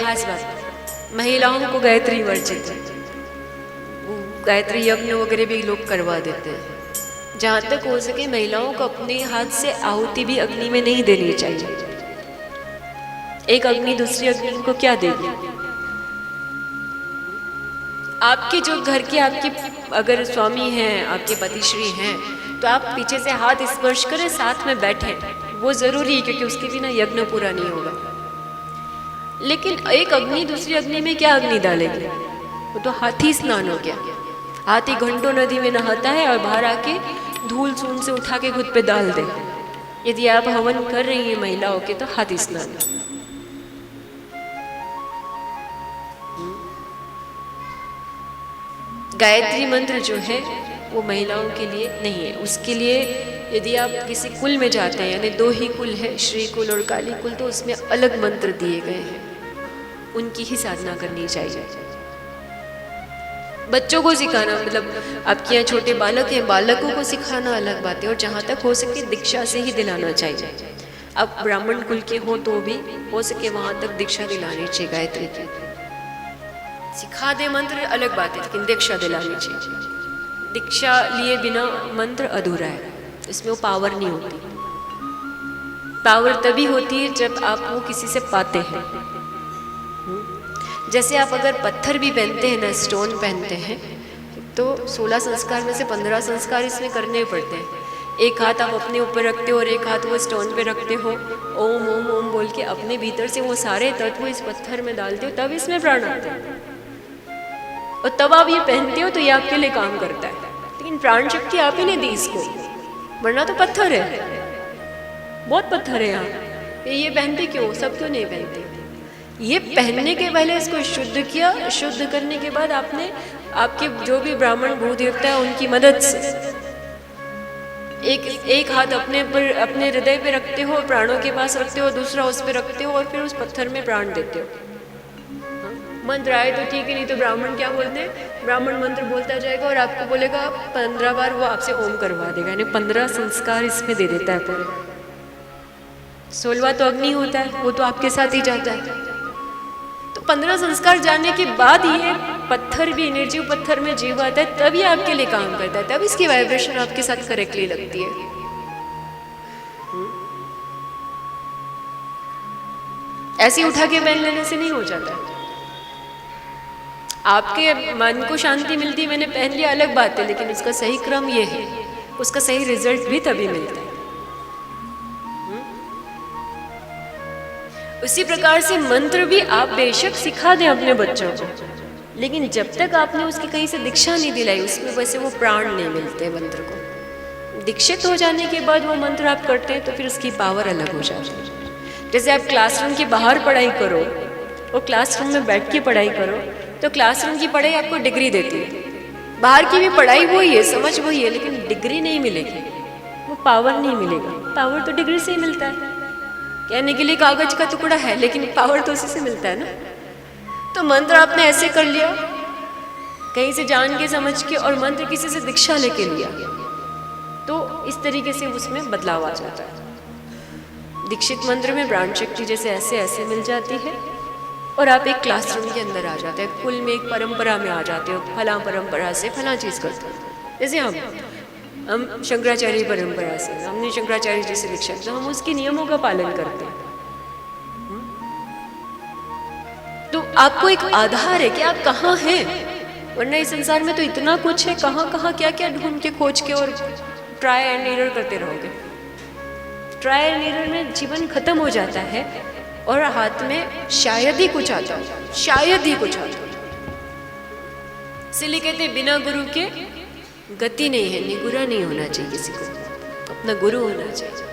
खास बात, महिलाओं को गायत्री वर्जित है। गायत्री यज्ञ वगैरह भी लोग करवा देते हैं। जहाँ तक हो सके महिलाओं को अपने हाथ से आहुति भी अग्नि में नहीं देनी चाहिए। एक अग्नि दूसरी अग्नि को क्या देगी? आपके जो घर के आपके अगर स्वामी हैं, आपके पतिश्री हैं, तो आप पीछे से हाथ स्पर्श करें, साथ में बैठे, वो जरूरी है, क्योंकि उसके बिना यज्ञ पूरा नहीं होगा। लेकिन एक अग्नि दूसरी अग्नि में क्या अग्नि डालेगी? वो तो हाथी स्नान हो गया। हाथी घंटों नदी में नहाता है और बाहर आके धूल सून से उठा के खुद पे डाल दे। यदि आप हवन कर रही हैं महिलाओं के, तो हाथी स्नान। गायत्री मंत्र जो है वो महिलाओं के लिए नहीं है। उसके लिए यदि आप किसी कुल में जाते हैं, यानी 2 ही कुल है, श्री कुल और काली कुल, तो उसमें अलग मंत्र दिए गए हैं, उनकी ही साधना करनी चाहिए। बच्चों को सिखाना, मतलब आपके यहाँ छोटे बालक हैं, बालकों को सिखाना अलग बात है, और जहाँ तक हो सके दीक्षा से ही दिलाना चाहिए। आप ब्राह्मण कुल के हो तो भी हो सके वहाँ तक दीक्षा दिलानी चाहिए। गायत्री की सिखा दे मंत्र अलग बात है, लेकिन दीक्षा दिलानी चाहिए। दीक्षा लिए बिना मंत्र अधूरा है, इसमें वो पावर नहीं होती। पावर तभी होती है जब आप वो किसी से पाते हैं। जैसे आप अगर पत्थर भी पहनते हैं ना, स्टोन पहनते हैं, तो 16 संस्कार में से 15 संस्कार इसमें करने पड़ते हैं। एक हाथ आप अपने ऊपर रखते हो और एक हाथ वो स्टोन पे रखते हो, ओम ओम ओम बोल के अपने भीतर से वो सारे तत्व इस पत्थर में डालते हो, तब इसमें प्राण आते हैं। और तब आप ये पहनते हो तो ये आपके लिए काम करता है। लेकिन प्राण शक्ति आप ही ने दी इसको, वरना तो पत्थर है, बहुत पत्थर है यहाँ। ये पहनते क्यों? सब क्यों नहीं पहनते? ये पहनने के पहले इसको शुद्ध किया, शुद्ध करने के बाद आपने आपके जो भी ब्राह्मण भू देवता है उनकी मदद से एक हाथ अपने पर, अपने हृदय पे रखते हो, प्राणों के पास रखते हो, दूसरा उस पे रखते हो, और फिर उस पत्थर में प्राण देते हो। मंत्र आए तो ठीक है, नहीं तो ब्राह्मण क्या बोलते हैं, ब्राह्मण मंत्र बोलता जाएगा और आपको बोलेगा 15 बार वो आपसे ओम करवा देगा, यानी 15 संस्कार इसमें दे देता है पूरे। 16वां तो अग्नि होता है, वो तो आपके साथ ही जाता है। तो 15 संस्कार जाने के बाद ये पत्थर भी, निर्जीव पत्थर में जीव आता है, तभी आपके लिए काम करता है, तब इसकी वाइब्रेशन आपके साथ करेक्टली लगती है। ऐसे उठा के पहन लेने से नहीं हो जाता है। आपके मन को शांति मिलती, मैंने पहन लिया अलग बात है, लेकिन उसका सही क्रम ये है, उसका सही रिजल्ट भी तभी मिलता है। उसी प्रकार से मंत्र भी आप बेशक सिखा दें अपने बच्चों को, लेकिन जब तक आपने उसकी कहीं से दीक्षा नहीं दिलाई, उसमें वैसे वो प्राण नहीं मिलते मंत्र को। दीक्षित हो जाने के बाद वो मंत्र आप करते हैं तो फिर उसकी पावर अलग हो जाती है। जैसे आप क्लासरूम के बाहर पढ़ाई करो और क्लासरूम में बैठ के पढ़ाई करो, तो क्लासरूम की पढ़ाई आपको डिग्री देती है, बाहर की भी पढ़ाई वही है, समझ वही है, लेकिन डिग्री नहीं मिलेगी, वो पावर नहीं मिलेगा। पावर तो डिग्री से ही मिलता है, कहने के लिए कागज का टुकड़ा है, लेकिन पावर तो उसी से मिलता है ना। तो मंत्र आपने ऐसे कर लिया, कहीं से जान के समझ के, और मंत्र किसी से दीक्षा लेके लिया, तो इस तरीके से उसमें बदलाव आ जाता है। दीक्षित मंत्र में प्राण शक्ति जैसे ऐसे ऐसे मिल जाती है, और आप एक क्लासरूम के अंदर आ जाते हैं, कुल में एक परंपरा में आ जाते हो, फला परंपरा से फला चीज़ करते हैं। जैसे हम शंकराचार्य परंपरा से, हमने शंकराचार्य जी से दीक्षा, तो हम उसके नियमों का पालन करते हैं। तो आपको एक आधार है कि आप कहाँ हैं, वरना इस संसार में तो इतना कुछ है, कहाँ कहाँ क्या क्या ढूंढ के खोज के और ट्राई एंड एरर करते रहोगे। ट्राई एंड एरर में जीवन खत्म हो जाता है, और हाथ में शायद ही कुछ आता हो, शायद ही कुछ आता हो। इसलिए कहते हैं बिना गुरु के गति नहीं है, निगुरा नहीं होना चाहिए किसी को, अपना गुरु होना चाहिए।